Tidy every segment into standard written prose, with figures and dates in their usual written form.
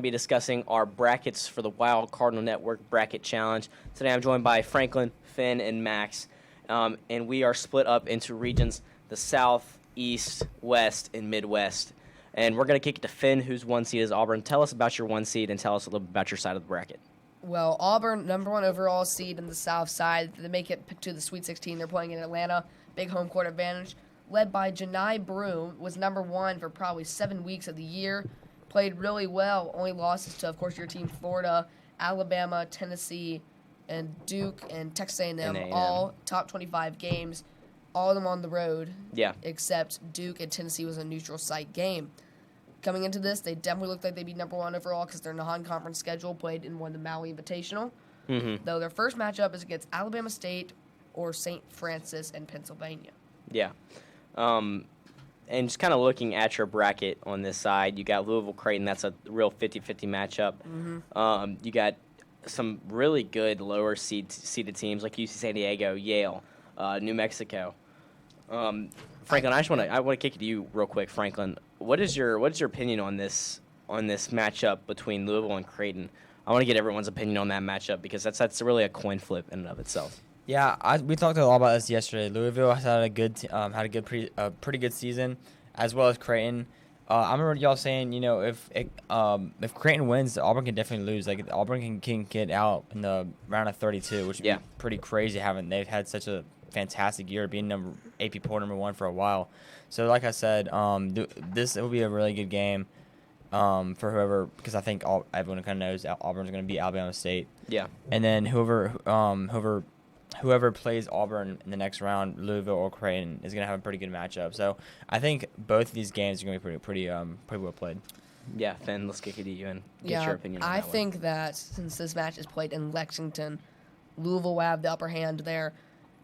Be discussing our brackets for the Wild Cardinal Network Bracket Challenge. Today I'm joined by Franklin, Finn, and Max, and we are split up into regions: the South, East, West, and Midwest. And we're going to kick it to Finn, whose one seed is Auburn. Tell us about your one seed and tell us a little bit about your side of the bracket. Well, Auburn, number one overall seed in the South side. They make it to the Sweet 16. They're playing in Atlanta. Big home court advantage. Led by Janai Broom, was number one for probably 7 weeks of the year. Played really well. Only losses to, of course, your team, Florida, Alabama, Tennessee, and Duke, and Texas A&M. All top 25 games. All of them on the road. Yeah. Except Duke and Tennessee was a neutral site game. Coming into this, they definitely looked like they'd be number one overall because their non-conference schedule played in one of the Maui Invitational. Mm-hmm. Though their first matchup is against Alabama State or St. Francis in Pennsylvania. Yeah. And just kind of looking at your bracket on this side, you got Louisville-Creighton. That's a real 50-50 matchup. Mm-hmm. You got some really good lower seeded teams like UC San Diego, Yale, New Mexico. Franklin, I want to kick it to you real quick. Franklin, what is your opinion on this matchup between Louisville and Creighton? I want to get everyone's opinion on that matchup because that's really a coin flip in and of itself. Yeah, we talked a lot about this yesterday. Louisville has had a pretty good season, as well as Creighton. I remember y'all saying, if Creighton wins, Auburn can definitely lose. Like Auburn can get out in the round of 32, which would be pretty crazy. They've had such a fantastic year, being AP poll number one for a while. So, like I said, this will be a really good game for whoever, because I think everyone kind of knows Auburn's going to beat Alabama State. Yeah, and then whoever plays Auburn in the next round, Louisville or Creighton, is going to have a pretty good matchup. So I think both of these games are going to be pretty well played. Yeah, Finn, let's kick it to you and get your opinion on that. I think that since this match is played in Lexington, Louisville will have the upper hand there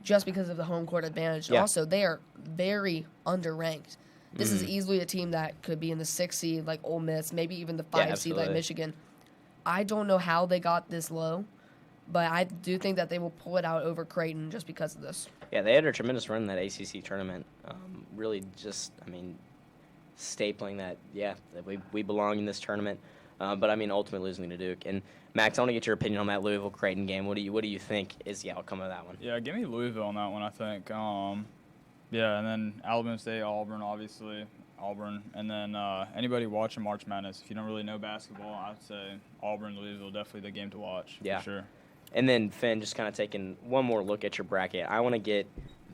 just because of the home court advantage. And also, they are very underranked. This is easily a team that could be in the 6 seed like Ole Miss, maybe even the 5 seed like Michigan. I don't know how they got this low, but I do think that they will pull it out over Creighton just because of this. Yeah, they had a tremendous run in that ACC tournament. Really just, stapling that, we belong in this tournament. But, ultimately losing to Duke. And, Max, I want to get your opinion on that Louisville-Creighton game. What do you think is the outcome of that one? Yeah, give me Louisville on that one, I think. And then Alabama State, Auburn, obviously. Auburn. And then anybody watching March Madness, if you don't really know basketball, I'd say Auburn, Louisville, definitely the game to watch for sure. And then, Finn, just kind of taking one more look at your bracket, I want to get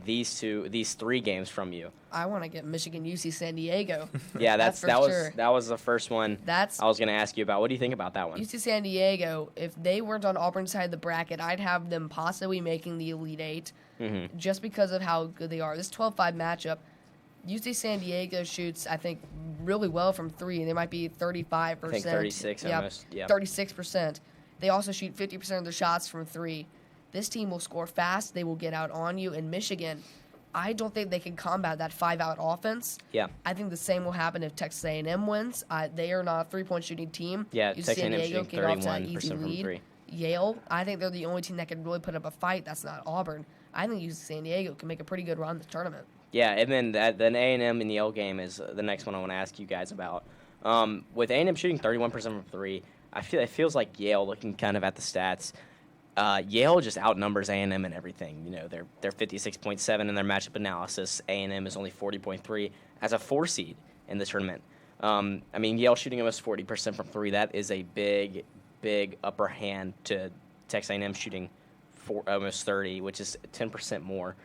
these 3 games from you. I want to get Michigan, UC San Diego. Yeah, that was the first one I was going to ask you about. What do you think about that one? UC San Diego, if they weren't on Auburn's side of the bracket, I'd have them possibly making the Elite Eight just because of how good they are. This 12-5 matchup, UC San Diego shoots, I think, really well from 3. They might be 35%. I think 36 almost. Yeah, 36%. They also shoot 50% of their shots from 3. This team will score fast. They will get out on you. In Michigan, I don't think they can combat that 5-out offense. Yeah. I think the same will happen if Texas A&M wins. They are not a three-point shooting team. Yeah, UC Texas San A&M Diego shooting get off to that 31% easy from lead. 3. Yale, I think they're the only team that can really put up a fight. That's not Auburn. I think UC San Diego can make a pretty good run in the tournament. Yeah, and then then A&M and Yale game is the next one I want to ask you guys about. With A&M shooting 31% from 3, it feels like Yale, looking kind of at the stats, Yale just outnumbers A&M in everything. They're 56.7 in their matchup analysis. A&M is only 40.3 as a 4 seed in the tournament. Yale shooting almost 40% from 3. That is a big, big upper hand to Texas A&M shooting almost 30, which is 10% more.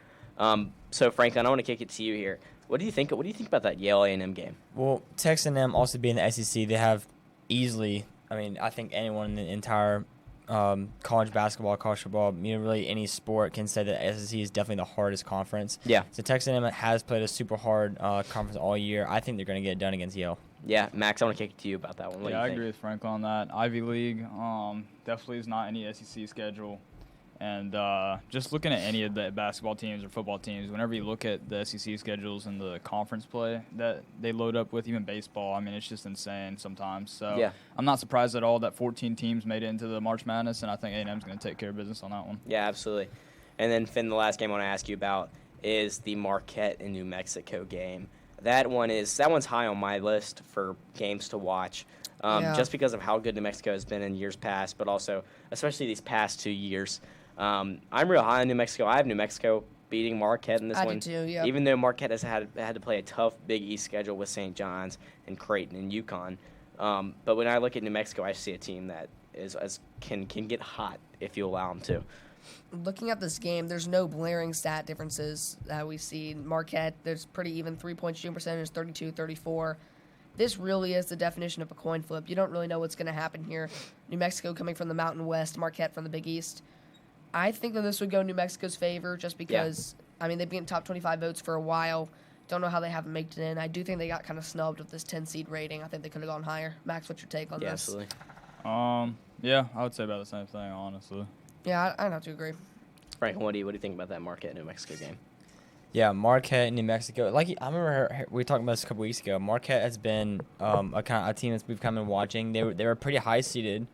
So Franklin, I want to kick it to you here. What do you think about that Yale A&M game? Well, Texas A&M also being the SEC, they have easily. I think anyone in the entire college basketball, college football, really any sport can say that SEC is definitely the hardest conference. Yeah. So Texas A&M has played a super hard conference all year. I think they're going to get it done against Yale. Yeah, Max, I want to kick it to you about that one. What do you think? I agree with Franklin on that. Ivy League definitely is not any SEC schedule. And just looking at any of the basketball teams or football teams, whenever you look at the SEC schedules and the conference play that they load up with, even baseball, it's just insane sometimes. So I'm not surprised at all that 14 teams made it into the March Madness, and I think A&M's going to take care of business on that one. Yeah, absolutely. And then, Finn, the last game I want to ask you about is the Marquette and New Mexico game. That one's high on my list for games to watch. Yeah. just because of how good New Mexico has been in years past, but also especially these past 2 years. I'm real high on New Mexico. I have New Mexico beating Marquette in this I one. do too, yeah. Even though Marquette has had to play a tough Big East schedule with St. John's and Creighton and UConn. But when I look at New Mexico, I see a team that can get hot if you allow them to. Looking at this game, there's no glaring stat differences that we see. Marquette, there's pretty even 3-point shooting percentage, 32-34. This really is the definition of a coin flip. You don't really know what's going to happen here. New Mexico coming from the Mountain West, Marquette from the Big East. I think that this would go New Mexico's favor just because, I mean, they've been top 25 votes for a while. Don't know how they haven't made it in. I do think they got kind of snubbed with this 10 seed rating. I think they could have gone higher. Max, what's your take on Yeah, this? absolutely. Yeah, I would say about the same thing, honestly. Yeah, I'd have to agree. Frank, what do you think about that Marquette New Mexico game? Yeah, Marquette, New Mexico. Like I remember we talked about this a couple weeks ago. Marquette has been a team that we've kind of been watching. They were pretty high seeded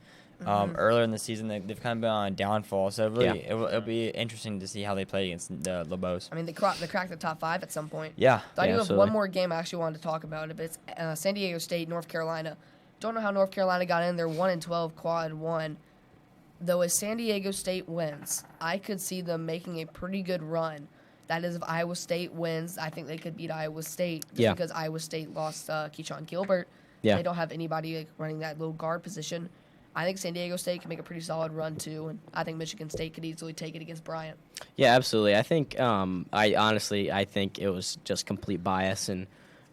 earlier in the season. They've kind of been on a downfall. So really, it'll be interesting to see how they play against the Lobos. I mean, they cracked the top 5 at some point. Yeah, So I do have absolutely. one more game I actually wanted to talk about. It's San Diego State, North Carolina. Don't know how North Carolina got in. They're 1-12 quad 1. Though as San Diego State wins, I could see them making a pretty good run. That is, if Iowa State wins, I think they could beat Iowa State just because Iowa State lost Keyshawn Gilbert. Yeah. They don't have anybody running that low guard position. I think San Diego State can make a pretty solid run too, and I think Michigan State could easily take it against Bryant. Yeah, absolutely. I think I think it was just complete bias and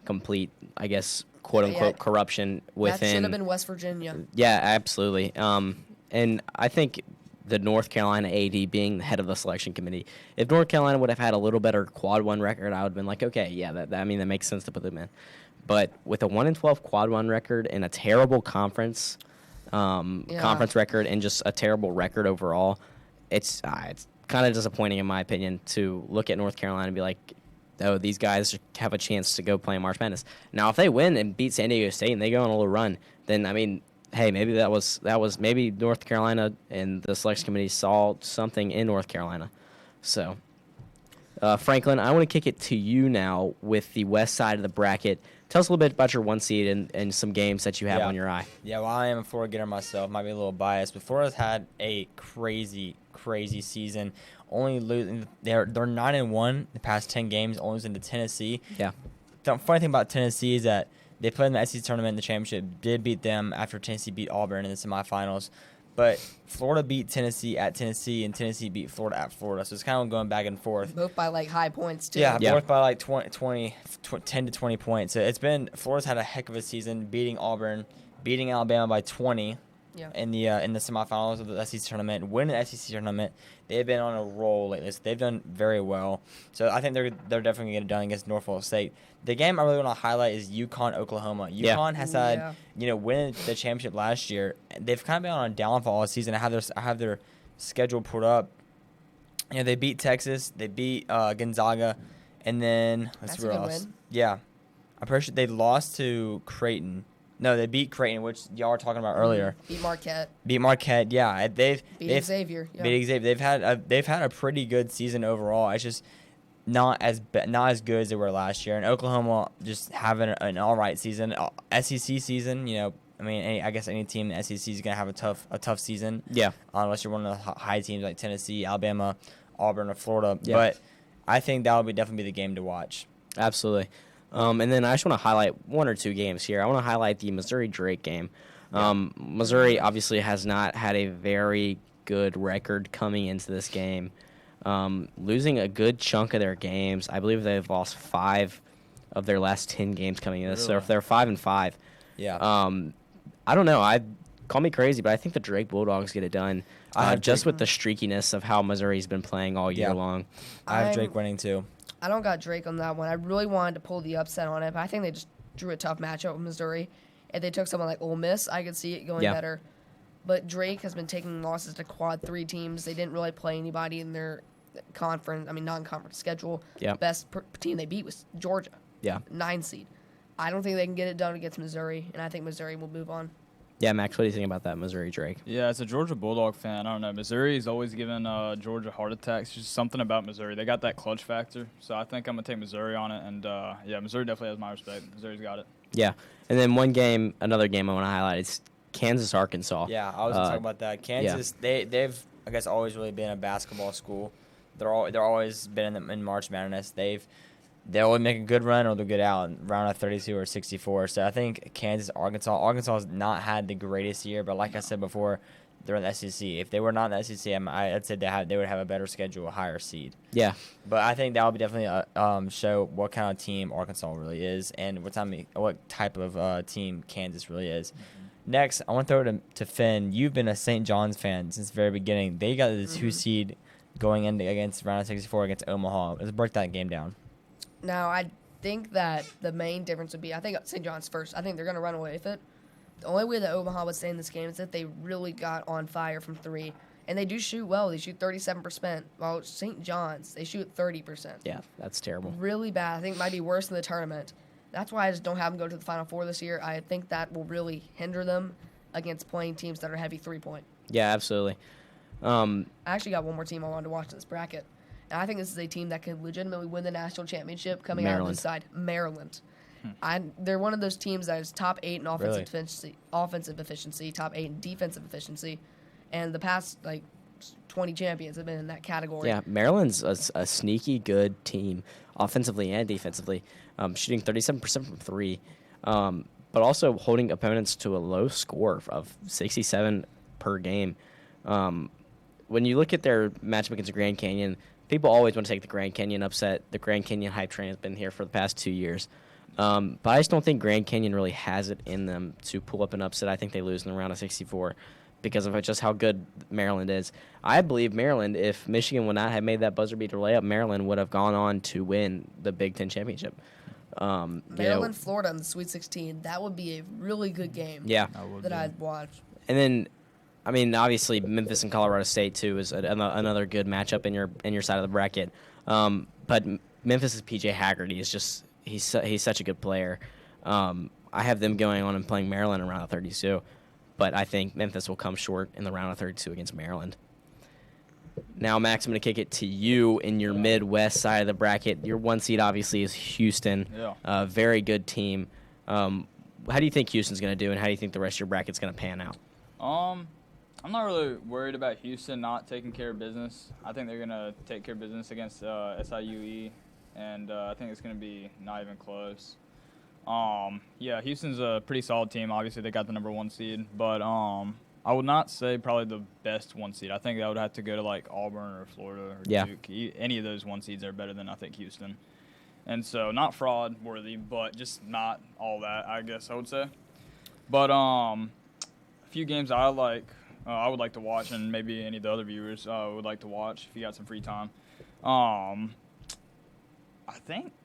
complete, I guess, quote unquote corruption within. That should have been West Virginia. Yeah, absolutely. And I think the North Carolina AD being the head of the selection committee, if North Carolina would have had a little better quad 1 record, I would have been like, okay, yeah, that makes sense to put them in. But with a 1-12 quad 1 record and a terrible conference record and just a terrible record overall, it's kind of disappointing in my opinion to look at North Carolina and be like, oh, these guys have a chance to go play in March Madness. Now, if they win and beat San Diego State and they go on a little run, then I mean, hey, maybe that was maybe North Carolina and the selection committee saw something in North Carolina. So, Franklin, I want to kick it to you now with the west side of the bracket. Tell us a little bit about your 1 seed and some games that you have on your eye. Yeah, well, I am a Florida getter myself. Might be a little biased, but Florida's had a crazy season. Only losing, they're 9-1 the past 10 games, only losing to Tennessee. Yeah. The funny thing about Tennessee is that they played in the SEC tournament in the championship, did beat them after Tennessee beat Auburn in the semifinals. But Florida beat Tennessee at Tennessee, and Tennessee beat Florida at Florida. So it's kind of going back and forth. Both by like high points too. Yeah, both by like 10 to 20 points. So Florida's had a heck of a season, beating Auburn, beating Alabama by 20 in the semifinals of the SEC tournament, winning the SEC tournament. They've been on a roll lately. So they've done very well. So I think they're definitely going to get it done against Norfolk State. The game I really want to highlight is UConn, Oklahoma. UConn has had, winning the championship last year. They've kind of been on a downfall all season. I have their schedule pulled up. They beat Texas, they beat Gonzaga, and then let's see where else. Win. Yeah, I'm pretty sure they lost to Creighton. No, they beat Creighton, which y'all were talking about earlier. Beat Marquette. Yeah. They've Xavier. Yeah. Beat Xavier. They've had a pretty good season overall. It's just not as good as they were last year. And Oklahoma just having an all right season, SEC season. I guess any team in the SEC is gonna have a tough season. Yeah. Unless you're one of the high teams like Tennessee, Alabama, Auburn, or Florida. Yeah. But I think that would definitely be the game to watch. Absolutely. And then I just want to highlight 1 or 2 games here. I want to highlight the Missouri-Drake game. Missouri obviously has not had a very good record coming into this game, losing a good chunk of their games. I believe they've lost 5 of their last 10 games coming in. Really? So if they're 5-5, I don't know. Call me crazy, but I think the Drake Bulldogs get it done. Just with the streakiness of how Missouri's been playing all year long. I have Drake winning too. I don't got Drake on that one. I really wanted to pull the upset on it, but I think they just drew a tough matchup with Missouri. If they took someone like Ole Miss, I could see it going better. But Drake has been taking losses to quad 3 teams. They didn't really play anybody in their non-conference schedule. Yeah. Best team they beat was Georgia. Yeah. 9 seed. I don't think they can get it done against Missouri, and I think Missouri will move on. Yeah, Max, what do you think about that Missouri-Drake? Yeah, as a Georgia Bulldog fan, I don't know. Missouri's always given Georgia heart attacks. Just something about Missouri. They got that clutch factor. So I think I'm going to take Missouri on it. And, Missouri definitely has my respect. Missouri's got it. Yeah. And then another game I want to highlight is Kansas Arkansas. Yeah, I was gonna talk about that. Kansas, they've I guess always really been a basketball school. They're always been in March Madness. They always make a good run or they'll get out round of 32 or 64. So I think Arkansas has not had the greatest year, but like I said before, they're in the SEC. If they were not in the SEC, I'd say they would have a better schedule, a higher seed. Yeah. But I think that will definitely show what kind of team Arkansas really is and what type of team Kansas really is. Mm-hmm. Next, I want to throw it to Finn. You've been a St. John's fan since the very beginning. They got the 2 seed going in against round of 64 against Omaha. Let's break that game down. Now, I think that the main difference would be, I think St. John's first. I think they're going to run away with it. The only way that Omaha would stay in this game is that they really got on fire from 3. And they do shoot well. They shoot 37%. While St. John's, they shoot 30%. Yeah, that's terrible. Really bad. I think it might be worse in the tournament. That's why I just don't have them go to the Final Four this year. I think that will really hinder them against playing teams that are heavy 3-point. Yeah, absolutely. I actually got one more team I wanted to watch in this bracket. And I think this is a team that could legitimately win the national championship coming out of this side. Maryland. They're one of those teams that is top 8 in offensive efficiency, top 8 in defensive efficiency, and the past 20 champions have been in that category. Yeah, Maryland's a sneaky good team, offensively and defensively, shooting 37% from 3, but also holding opponents to a low score of 67 per game. When you look at their matchup against the Grand Canyon, people always want to take the Grand Canyon upset. The Grand Canyon hype train has been here for the past 2 years. But I just don't think Grand Canyon really has it in them to pull up an upset. I think they lose in the round of 64 because of just how good Maryland is. I believe Maryland, if Michigan would not have made that buzzer beater layup, Maryland would have gone on to win the Big Ten championship. Maryland, Florida in the Sweet 16, that would be a really good game. Yeah. That I'd watch. And then, I mean, obviously Memphis and Colorado State too is another good matchup in your side of the bracket. But Memphis' PJ Haggerty is just he's such a good player. I have them going on and playing Maryland in round of 32, but I think Memphis will come short in the round of 32 against Maryland. Now, Max, I'm going to kick it to you in your Midwest side of the bracket. Your 1 seed obviously is Houston. Yeah. Very good team. How do you think Houston's going to do, and how do you think the rest of your bracket's going to pan out? I'm not really worried about Houston not taking care of business. I think they're going to take care of business against SIUE, and I think it's going to be not even close. Yeah, Houston's a pretty solid team. Obviously, they got the number 1 seed, but I would not say probably the best 1 seed. I think that would have to go to Auburn or Florida or Duke. Any of those 1 seeds are better than I think Houston. And so not fraud worthy, but just not all that, I guess I would say. But a few games I would like to watch, and maybe any of the other viewers would like to watch if you got some free time. I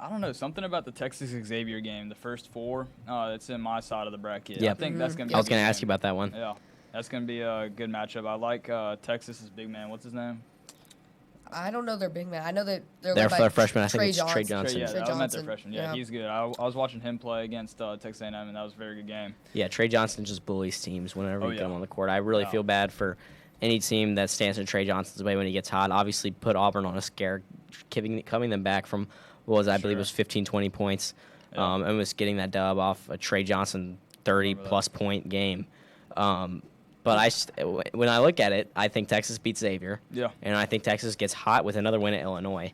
don't know, something about the Texas Xavier game, the first 4, it's in my side of the bracket. Yeah. I think that's going to be I was going to ask you about that one. Yeah, that's going to be a good matchup. I like Texas's big man. What's his name? I don't know their big man. I know that they're Their led by freshman, I think Trey it's Trey Johnson. Johnson. I meant their Johnson. freshman. Yeah, he's good. I was watching him play against Texas A&M, and that was a very good game. Yeah, Trey Johnson just bullies teams whenever you get him on the court. I really Yeah. feel bad for any team that stands in Trey Johnson's way when he gets hot. Obviously, put Auburn on a scare, coming them back from I believe it was 15, 20 points, and was getting that dub off a Trey Johnson 30-plus point game. But when I look at it, I think Texas beats Xavier. Yeah. And I think Texas gets hot with another win at Illinois.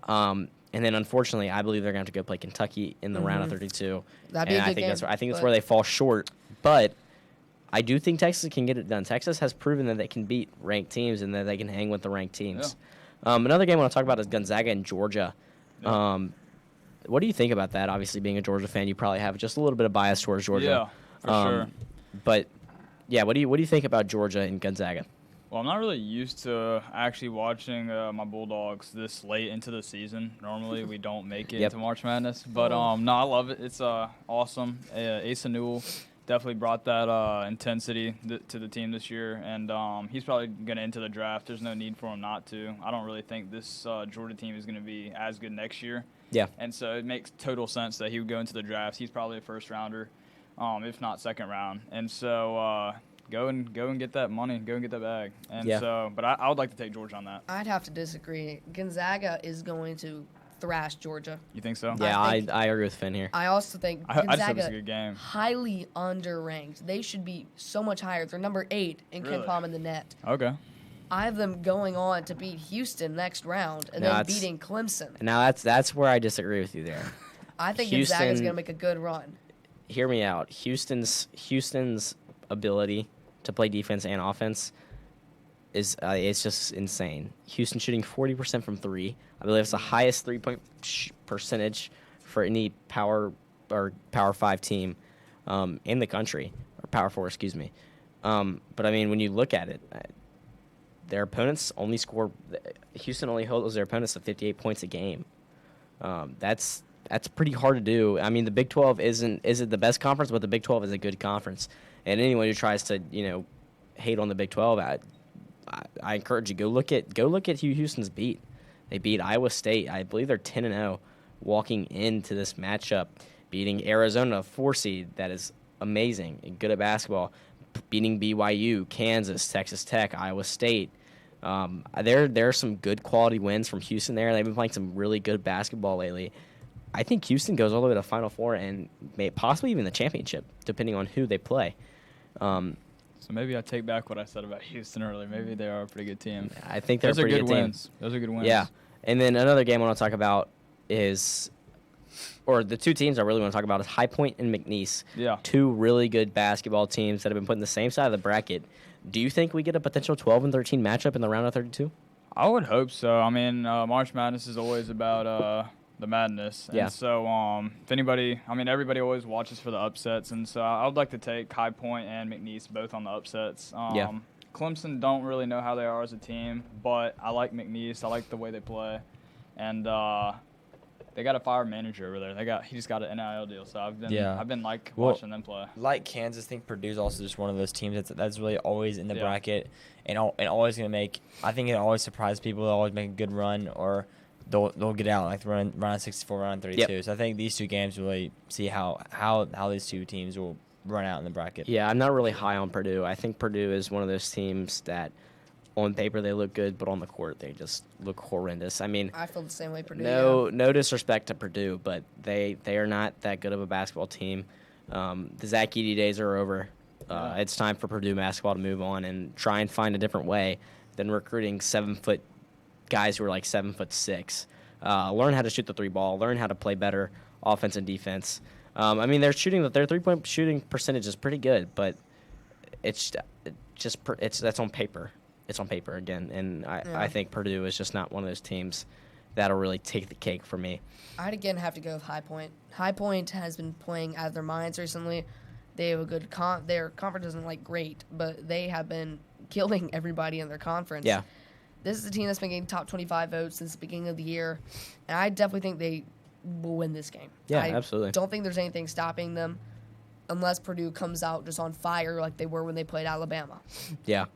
And then, unfortunately, I believe they're going to have to go play Kentucky in the round of 32. That'd be a good game. I think that's where they fall short. But I do think Texas can get it done. Texas has proven that they can beat ranked teams and that they can hang with the ranked teams. Yeah. Another game I want to talk about is Gonzaga and Georgia. Yeah. What do you think about that? Obviously, being a Georgia fan, you probably have just a little bit of bias towards Georgia. Yeah, for sure. But yeah, what do you think about Georgia and Gonzaga? Well, I'm not really used to actually watching my Bulldogs this late into the season. Normally, we don't make it into March Madness, but no, I love it. It's awesome. Asa Newell definitely brought that intensity to the team this year, and he's probably going to enter the draft. There's no need for him not to. I don't really think this Georgia team is going to be as good next year. Yeah. And so it makes total sense that he would go into the draft. He's probably a first rounder, if not second round. And so go and get that money, go and get that bag. And so, but I would like to take Georgia on that. I'd have to disagree. Gonzaga is going to thrash Georgia. You think so? Yeah, I I think- agree with Finn here. I also think I just hope it's a Gonzaga good game. highly underranked. They should be so much higher. They're number 8 in Really? KenPom in the net. Okay. I have them going on to beat Houston next round and No, then that's- beating Clemson. Now that's where I disagree with you there. I think Gonzaga's Houston- going to make a good run. Hear me out. Houston's ability to play defense and offense is it's just insane. Houston shooting 40% from 3. I believe it's the highest 3-point percentage for any Power 5 team in the country, or Power 4, excuse me. But I mean, when you look at it, their opponents only score. Houston only holds their opponents to 58 points a game. That's pretty hard to do. I mean, the Big 12 isn't the best conference, but the Big 12 is a good conference. And anyone who tries to hate on the Big 12, I encourage you go look at who Houston's beat. They beat Iowa State. I believe they're 10-0 walking into this matchup, beating Arizona, a 4 seed that is amazing and good at basketball, beating BYU, Kansas, Texas Tech, Iowa State. There are some good quality wins from Houston there. They've been playing some really good basketball lately. I think Houston goes all the way to Final Four and possibly even the championship, depending on who they play. So maybe I take back what I said about Houston earlier. Maybe they are a pretty good team. I think they're Those a are pretty good good team. wins. Those are good wins. Yeah. And then another game I want to talk about the two teams I really want to talk about is High Point and McNeese. Yeah. Two really good basketball teams that have been put in the same side of the bracket. Do you think we get a potential 12-13 matchup in the round of 32? I would hope so. I mean, March Madness is always about the madness. Yeah. And so if anybody, I mean, everybody always watches for the upsets. And so I would like to take High Point and McNeese both on the upsets. Yeah. Clemson don't really know how they are as a team, but I like McNeese. I like the way they play. And they got a fire manager over there. He just got an NIL deal. So I've been watching them play. Like Kansas, I think Purdue's also just one of those teams that's really always in the Yeah. bracket and always going to make. I think it always surprises people. They'll always make a good run, or they'll get out like round 64, round 32. Yep. So I think these two games really see how these two teams will run out in the bracket. Yeah, I'm not really high on Purdue. I think Purdue is one of those teams that on paper they look good, but on the court they just look horrendous. I mean, I feel the same way Purdue. no disrespect to Purdue, but they are not that good of a basketball team. The Zach Edey days are over. It's time for Purdue basketball to move on and try and find a different way than recruiting 7-foot guys who are like 7'6". Learn how to shoot the 3 ball. Learn how to play better offense and defense. I mean, their 3-point shooting percentage is pretty good, but that's on paper. It's on paper again, and I think Purdue is just not one of those teams that'll really take the cake for me. I'd again have to go with High Point. High Point has been playing out of their minds recently. They have a good their conference isn't like great, but they have been killing everybody in their conference. Yeah. This is a team that's been getting top 25 votes since the beginning of the year, and I definitely think they will win this game. Yeah, I absolutely. don't think there's anything stopping them unless Purdue comes out just on fire like they were when they played Alabama. Yeah.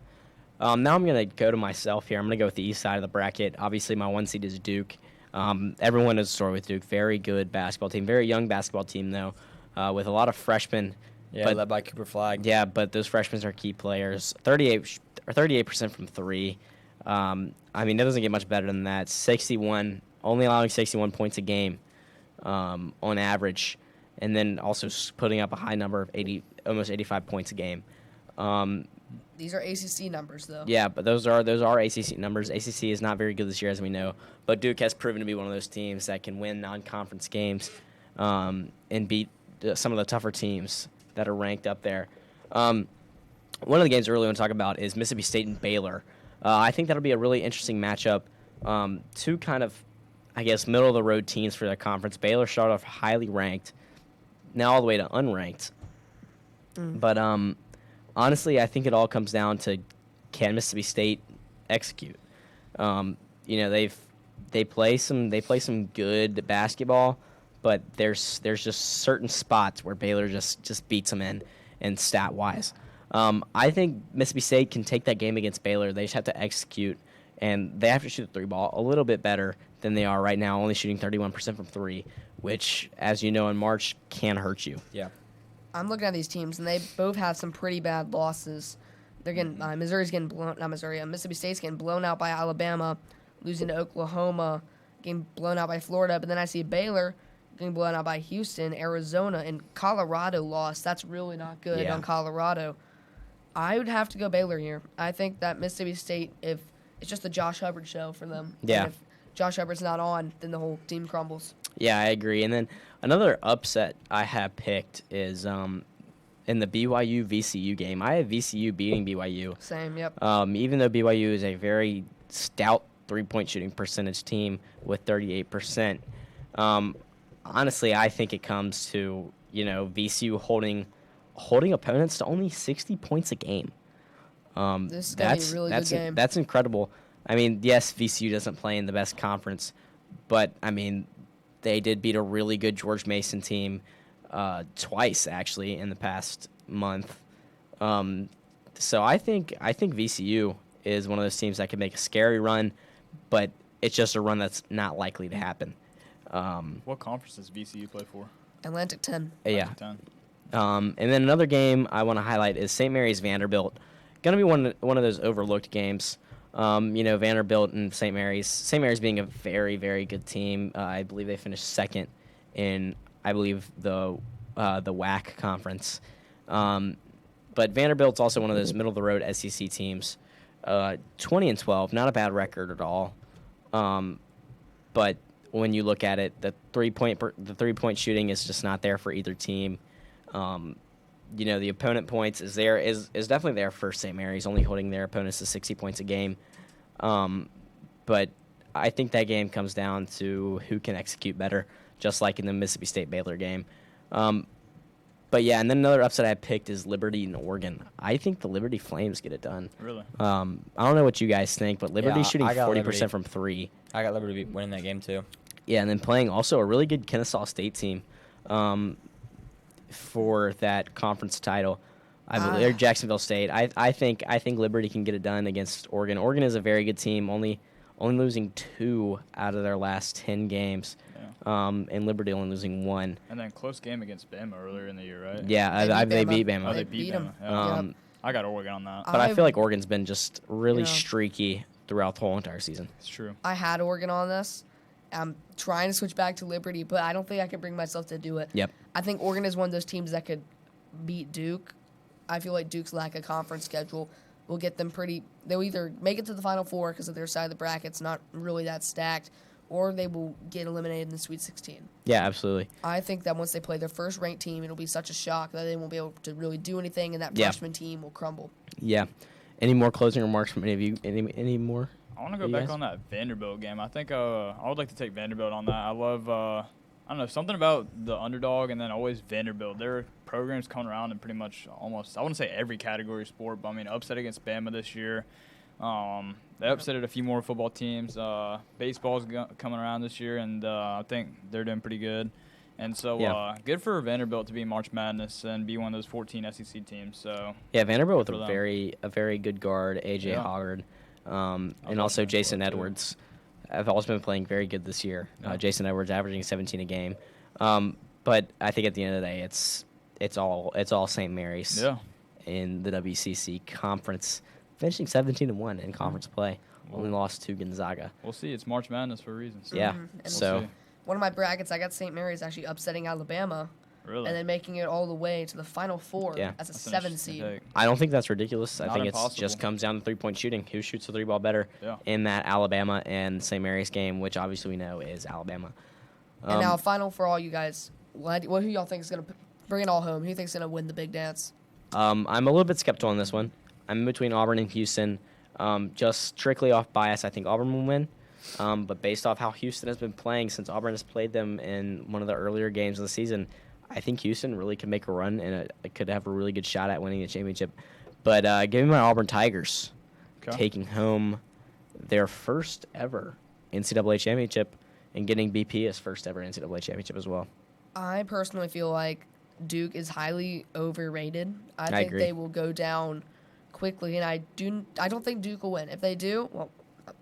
Now I'm going to go to myself here. I'm going to go with the east side of the bracket. Obviously, my 1 seed is Duke. Everyone knows the story with Duke. Very good basketball team. Very young basketball team, though, with a lot of freshmen. Yeah, but, led by Cooper Flagg. Yeah, but those freshmen are key players. 38% from 3. I mean, it doesn't get much better than that. 61, only allowing 61 points a game on average, and then also putting up a high number of almost 85 points a game. These are ACC numbers, though. Yeah, but those are ACC numbers. ACC is not very good this year, as we know. But Duke has proven to be one of those teams that can win non-conference games and beat some of the tougher teams that are ranked up there. One of the games I really want to talk about is Mississippi State and Baylor. I think that'll be a really interesting matchup. Two kind of, I guess, middle-of-the-road teams for their conference. Baylor started off highly ranked, now all the way to unranked. But honestly, I think it all comes down to can Mississippi State execute. They play some good basketball, but there's just certain spots where Baylor just beats them in stat wise. I think Mississippi State can take that game against Baylor. They just have to execute, and they have to shoot the 3 ball a little bit better than they are right now, only shooting 31% from 3, which, as you know, in March can hurt you. Yeah. I'm looking at these teams, and they both have some pretty bad losses. They're getting Mississippi State's getting blown out by Alabama, losing to Oklahoma, getting blown out by Florida, but then I see Baylor getting blown out by Houston, Arizona, and Colorado lost. That's really not good on Colorado. I would have to go Baylor here. I think that Mississippi State, if it's just the Josh Hubbard show for them. Yeah. And if Josh Hubbard's not on, then the whole team crumbles. Yeah, I agree. And then another upset I have picked is in the BYU VCU game. I have VCU beating BYU. Same, yep. Even though BYU is a very stout three-point shooting percentage team with 38%. Honestly, I think it comes to, VCU holding opponents to only 60 points a game. This is going to be a really good game. That's incredible. I mean, yes, VCU doesn't play in the best conference, but, I mean, they did beat a really good George Mason team twice, actually, in the past month. So I think VCU is one of those teams that could make a scary run, but it's just a run that's not likely to happen. What conference does VCU play for? Atlantic 10. Yeah. Atlantic 10. And then another game I want to highlight is St. Mary's Vanderbilt. Going to be one of those overlooked games. Vanderbilt and St. Mary's. St. Mary's being a very, very good team. I believe they finished second in, the WAC conference. But Vanderbilt's also one of those middle-of-the-road SEC teams. 20-12, not a bad record at all. But when you look at it, the three-point shooting is just not there for either team. The opponent points is definitely there for St. Mary's, only holding their opponents to 60 points a game. But I think that game comes down to who can execute better, just like in the Mississippi State Baylor game. But yeah, and then another upset I picked is Liberty and Oregon. I think the Liberty Flames get it done. Really? I don't know what you guys think, but Liberty's shooting 40% Liberty. from three. I got Liberty winning that game too. Yeah, and then playing also a really good Kennesaw State team for that conference title. I believe or Jacksonville State. I think Liberty can get it done against Oregon. Oregon is a very good team, only losing 2 out of their last 10 games. Yeah. And Liberty only losing 1. And then close game against Bama earlier in the year, right? Yeah, they beat Bama. Oh, they beat them. Yeah. I got Oregon on that. But I feel like Oregon's been just really streaky throughout the whole entire season. It's true. I had Oregon on this. I'm trying to switch back to Liberty, but I don't think I can bring myself to do it. Yep. I think Oregon is one of those teams that could beat Duke. I feel like Duke's lack of conference schedule will get them they'll either make it to the Final Four because of their side of the bracket's not really that stacked, or they will get eliminated in the Sweet 16. Yeah, absolutely. I think that once they play their first ranked team, it'll be such a shock that they won't be able to really do anything, and that freshman team will crumble. Yeah. Any more closing remarks from any of you? Any more? I want to go back on that Vanderbilt game. I think I would like to take Vanderbilt on that. I love, I don't know, something about the underdog and then always Vanderbilt. Their program's coming around in pretty much almost, I wouldn't say every category of sport, but I mean, upset against Bama this year. They upsetted a few more football teams. Baseball's coming around this year, and I think they're doing pretty good. And so good for Vanderbilt to be March Madness and be one of those 14 SEC teams. So yeah, Vanderbilt with a very good guard, A.J. Hoggard. And also Jason Edwards. I've also been playing very good this year. Jason Edwards averaging 17 a game. But I think at the end of the day, it's all St. Mary's in the WCC conference, finishing 17-1 in conference play. Only lost to Gonzaga. We'll see. It's March Madness for a reason. So. Yeah. We'll one of my brackets, I got St. Mary's actually upsetting Alabama. Really? And then making it all the way to the Final Four as a 7 seed. I don't think that's ridiculous. I think it impossible. just comes down to three-point shooting. Who shoots the three ball better in that Alabama and St. Mary's game, which obviously we know is Alabama. And now, final for all you guys. Who y'all think is going to bring it all home? Who you think is going to win the big dance? I'm a little bit skeptical on this one. I'm in between Auburn and Houston. Just strictly off bias, I think Auburn will win. But based off how Houston has been playing since Auburn has played them in one of the earlier games of the season, I think Houston really could make a run and it could have a really good shot at winning the championship. But give me my Auburn Tigers taking home their first ever NCAA championship and getting BP as first ever NCAA championship as well. I personally feel like Duke is highly overrated. I think agree. they will go down quickly, and I don't think Duke will win. If they do, well,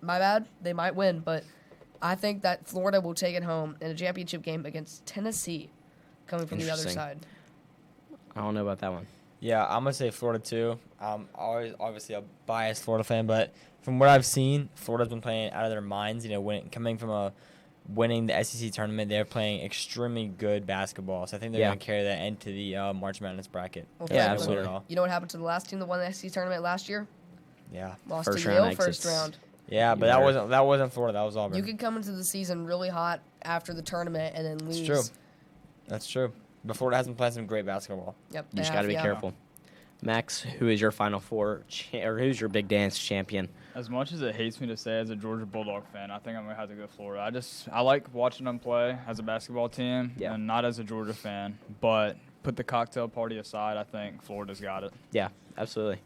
my bad. They might win, but I think that Florida will take it home in a championship game against Tennessee, coming from the other side. I don't know about that one. Yeah, I'm gonna say Florida too. I'm always obviously a biased Florida fan, but from what I've seen, Florida's been playing out of their minds. Coming from a winning the SEC tournament. They're playing extremely good basketball, so I think they're going to carry that into the March Madness bracket. Well, Yeah, Franklin, absolutely. You know what happened to the last team that won the SEC tournament last year? Yeah, Lost First to round Yale first exits. round. yeah, but that wasn't Florida. That was Auburn. You could come into the season really hot after the tournament and then lose. It's true. That's true. But Florida hasn't played some great basketball. Yep. You just got to be careful. Max, who is your Final Four or who's your Big Dance champion? As much as it hates me to say, as a Georgia Bulldog fan, I think I'm gonna have to go Florida. I like watching them play as a basketball team, and not as a Georgia fan. But put the cocktail party aside, I think Florida's got it. Yeah, absolutely.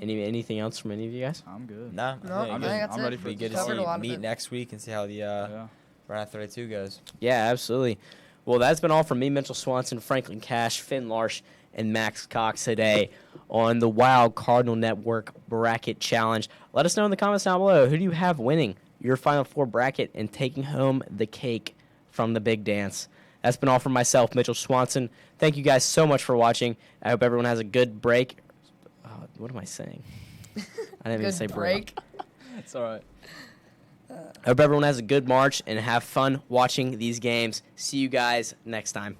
Anything else from any of you guys? I'm good. No, I think that's I'm it. ready for Be it good to to Covered a lot see of meet it. next week and see how the round of 32 goes. Yeah, absolutely. Well, that's been all from me, Mitchell Swanson, Franklin Cash, Finn Larsh, and Max Cox today on the Wild Cardinal Network Bracket Challenge. Let us know in the comments down below, who do you have winning your Final Four bracket and taking home the cake from the Big Dance? That's been all from myself, Mitchell Swanson. Thank you guys so much for watching. I hope everyone has a good break. What am I saying? I didn't even say break. It's all right. I hope everyone has a good March and have fun watching these games. See you guys next time.